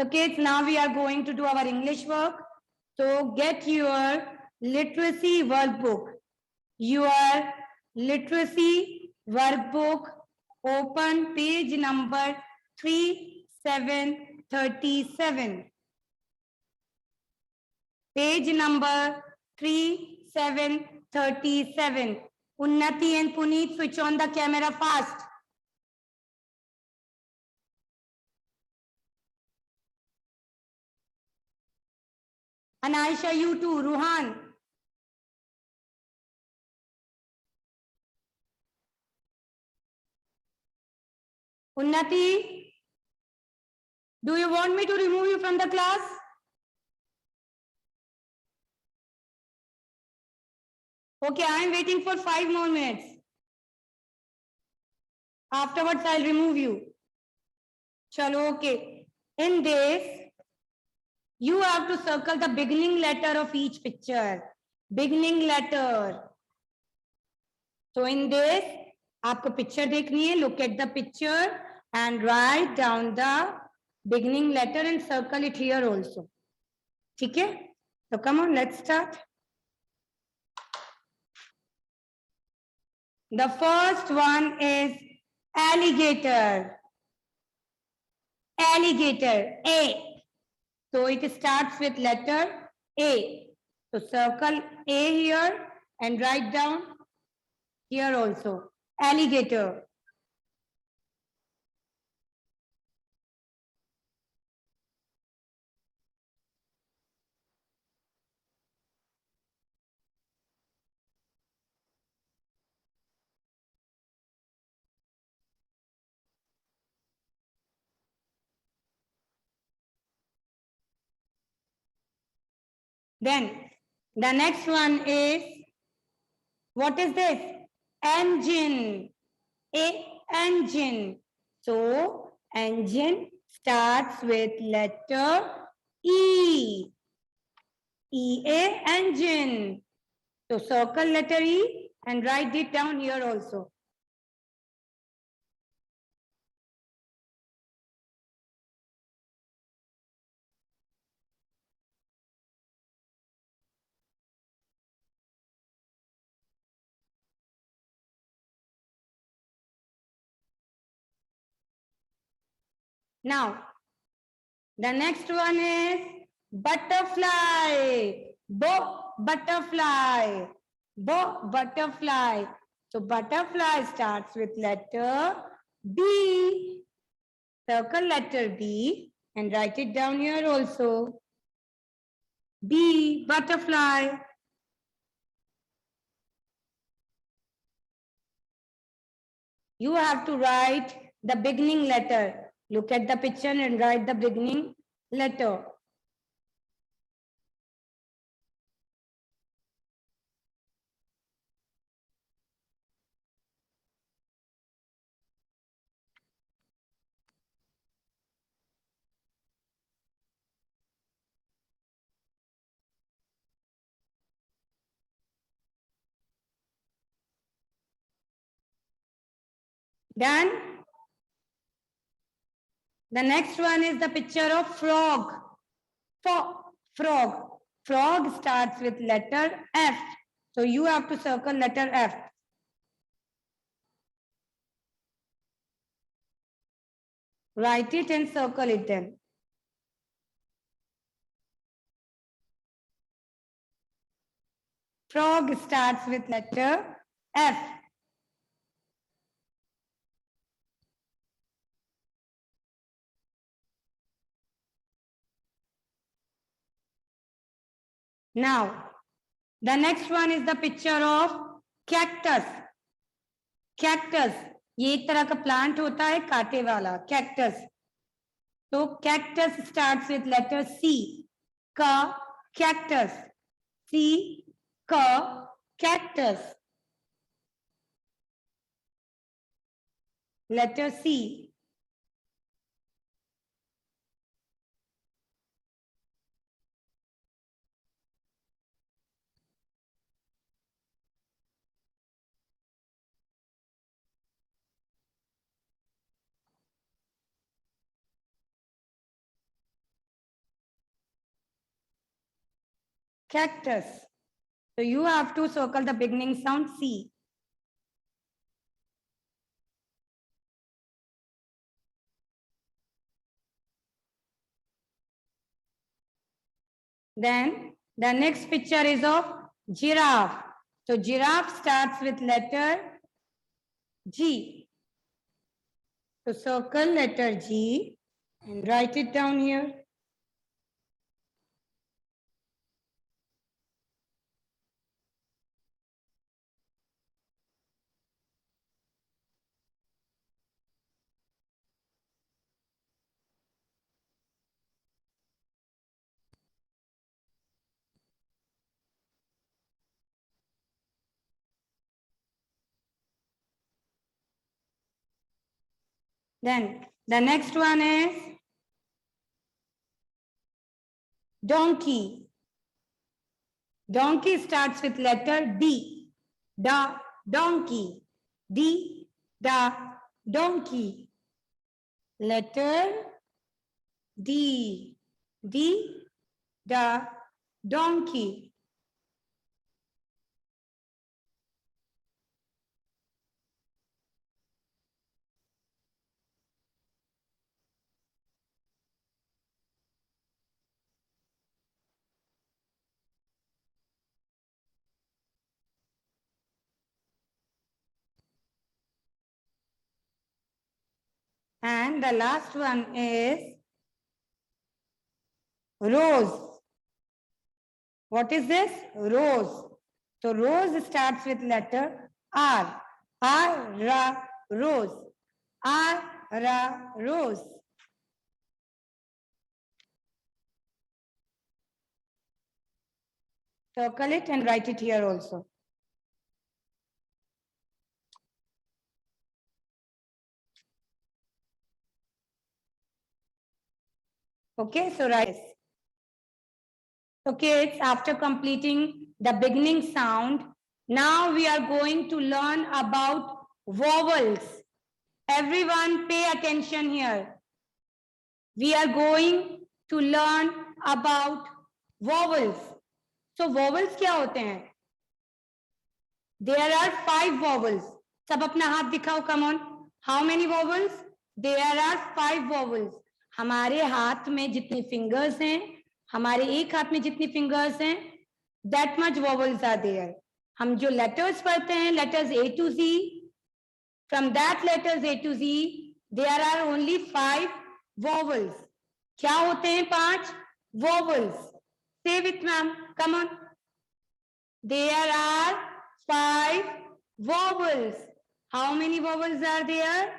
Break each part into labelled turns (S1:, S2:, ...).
S1: So kids, now we are going to do our English work. So get your literacy workbook. Your literacy workbook, open page number 3737. Page number 3737. Unnati and Puneet, switch on the camera fast. And Aisha, you too. Ruhan. Unnati, do you want me to remove you from the class? Okay, I am waiting for 5 more minutes. Afterwards, I'll remove you. Chalo, okay. In this, you have to circle the beginning letter of each picture. Beginning letter. So in this, आपको picture देखनी है. Look at the picture and write down the beginning letter and circle it here also. ठीक है? So come on, let's start. The first one is alligator. Alligator, A. So it starts with letter A. So circle A here and write down here also. Alligator. Then the next one is, what is this? Engine. A, engine. So engine starts with letter E. E-A, engine. So circle letter E and write it down here also. Now, the next one is butterfly. Butterfly. Butterfly. So butterfly starts with letter B. Circle letter B and write it down here also. B, butterfly. You have to write the beginning letter. Look at the picture and write the beginning letter. Done? The next one is the picture of frog. Frog. Frog starts with letter F. So you have to circle letter F. Write it and circle it then. Frog starts with letter F. Now, the next one is the picture of cactus. Cactus. ये एक तरह का plant होता है कांटे वाला, cactus. So cactus starts with letter C. Ka, cactus. C, ka, cactus. Letter C. cactus. So you have to circle the beginning sound C. Then the next picture is of giraffe. So giraffe starts with letter G. So circle letter G and write it down here. Then the next one is donkey. Donkey starts with letter D. Da, donkey. D, da, donkey. Letter D. D, da, donkey. And the last one is rose. What is this? Rose. So rose starts with letter R. R, ra, rose. R, ra, rose. Circle it and write it here also. Okay, so write. So kids, after completing the beginning sound, now we are going to learn about vowels. Everyone pay attention here. We are going to learn about vowels. So vowels क्या होते हैं? There are 5 vowels. सब अपना हाथ दिखाओ, come on. How many vowels? There are 5 vowels. हमारे हाथ में जितने fingers हैं, हमारे एक हाथ में जितनी fingers हैं, that much vowels are there. हम जो letters पढ़ते हैं, letters A to Z, from that letters A to Z, there are only 5 vowels. क्या होते हैं 5 vowels? Say with ma'am, come on. There are 5 vowels. How many vowels are there?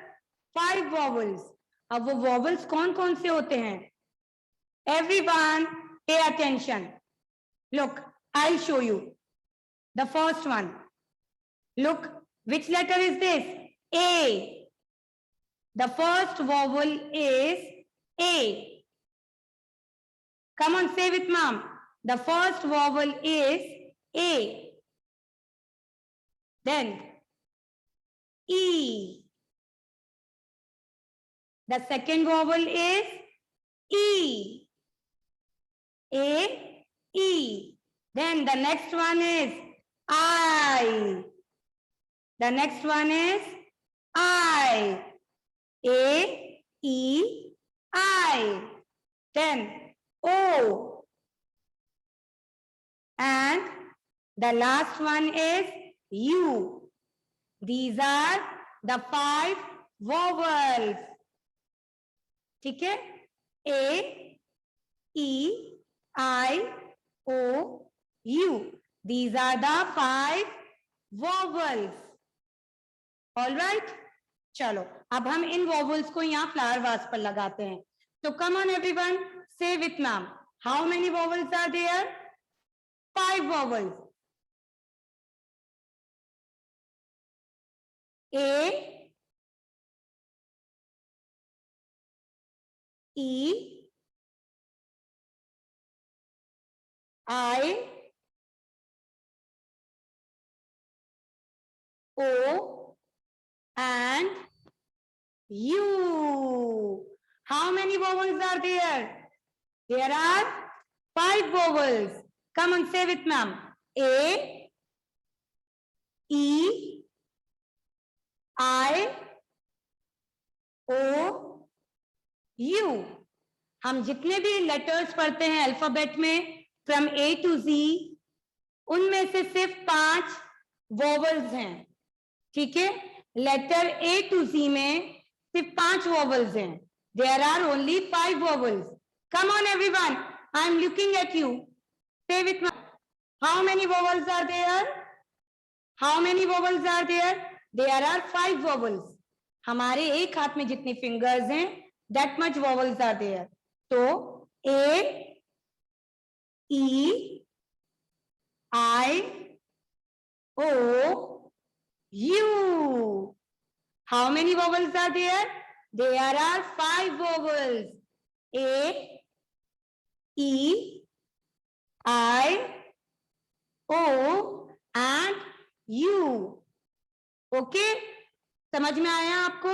S1: 5 vowels. अब वो vowels कौन कौन से होते हैं? Everyone pay attention. Look, I'll show you. The first one. Look, which letter is this? A. The first vowel is A. Come on, say with mom. The first vowel is A. Then E. The second vowel is E. A, E. Then the next one is I. The next one is I. A, E, I. Then O. And the last one is U. These are the 5 vowels. ठीक है? A, E, I, O, U. These are the 5 vowels. All right? चलो अब हम इन vowels को यहाँ flower vase पर लगाते हैं. So come on everyone, say with ma'am. How many vowels are there? 5 vowels. A, E, I, O, and U. How many vowels are there? There are 5 vowels. Come on, say with ma'am. A, E, I, O, U. हम जितने भी letters पढ़ते हैं alphabet में from A to जी, उनमें से सिर्फ 5 vowels हैं. ठीक है, लेटर ए टू जी में सिर्फ 5 वोवल्स हैं. There are only 5 vowels. Come on everyone, I am looking at you. Say with how many vowels are there? How many vowels are there? There are 5 vowels. हमारे एक हाथ में जितने fingers हैं that much vowels are there. तो A, E, I, O, U. How many vowels are there? There are 5 vowels. A, E, I, O and U. Okay? समझ में आया आपको?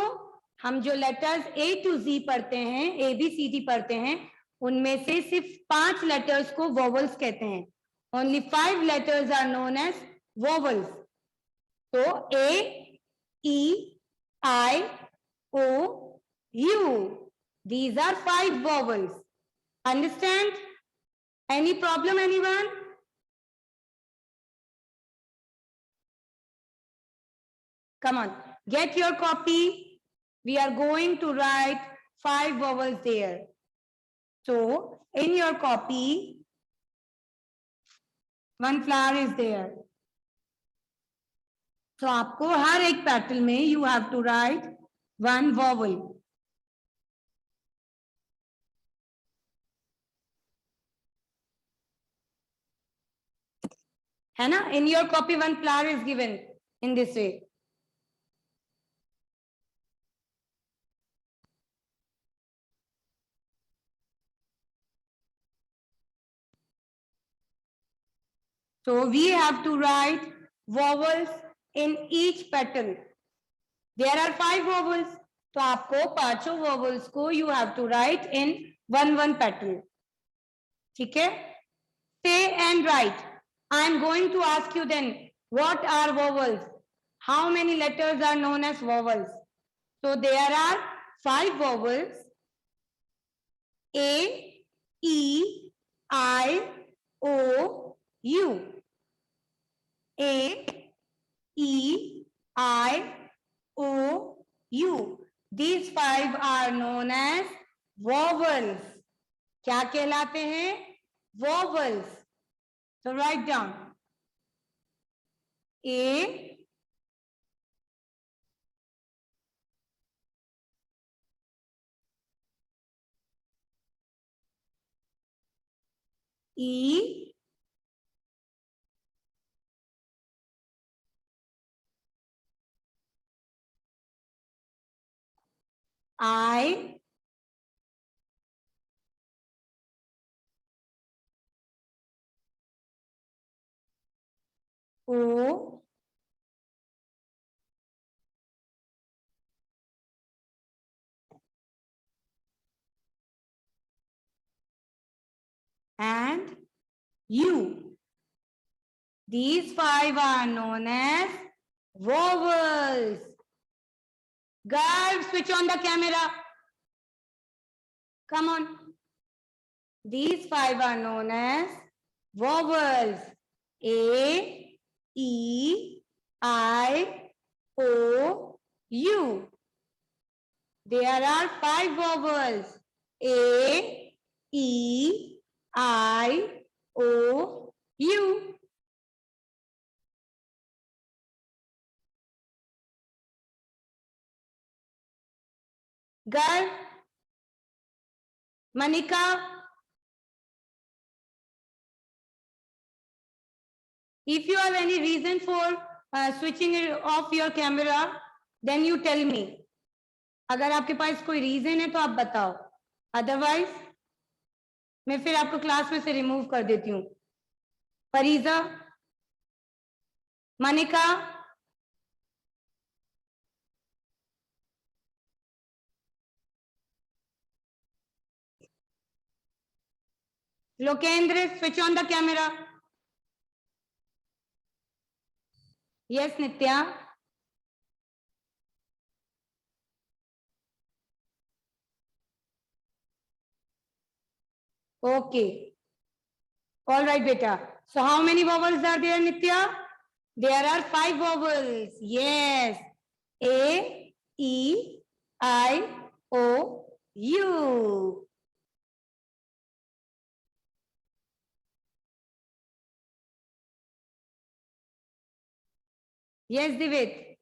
S1: हम जो लेटर्स A to Z पढ़ते हैं, ABCD पढ़ते हैं, उनमें से सिर्फ 5 लेटर्स को वोवल्स कहते हैं. Only 5 letters are known as vowels. So A, E, I, O, U. These are 5 vowels. Understand? Any problem, anyone? Come on, get your copy. We are going to write 5 vowels there. So in your copy, one flower is there. So आपको हर एक pattern में you have to write 1 vowel. है ना? In your copy 1 flower is given in this way. So we have to write vowels in each petal. There are 5 vowels. तो आपको 5 vowels को you have to write in one petal. ठीक है? Say and write. I am going to ask you then, what are vowels? How many letters are known as vowels? So there are 5 vowels. A, E, I, O, U. A, E, I, O, U. These 5 are known as vowels. क्या कहलाते हैं? Vowels. So write down. A, E, I, O, and U. These 5 are known as vowels. Girls, switch on the camera. Come on. These 5 are known as vowels. A, E, I, O, U. There are 5 vowels. A, E, I, O, U. Girl, Manika, if you have any reason for switching off your camera, then you tell me. अगर आपके पास कोई reason है तो आप बताओ, otherwise मैं फिर आपको क्लास में से रिमूव कर देती हूँ. फरीजा, Manika, Lokendra, switch on the camera. Yes, Nitya. Okay. All right, beta. So how many vowels are there, Nitya? There are 5 vowels. Yes. A, E, I, O, U. Yes, Divit.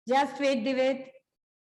S1: Just wait, Divit.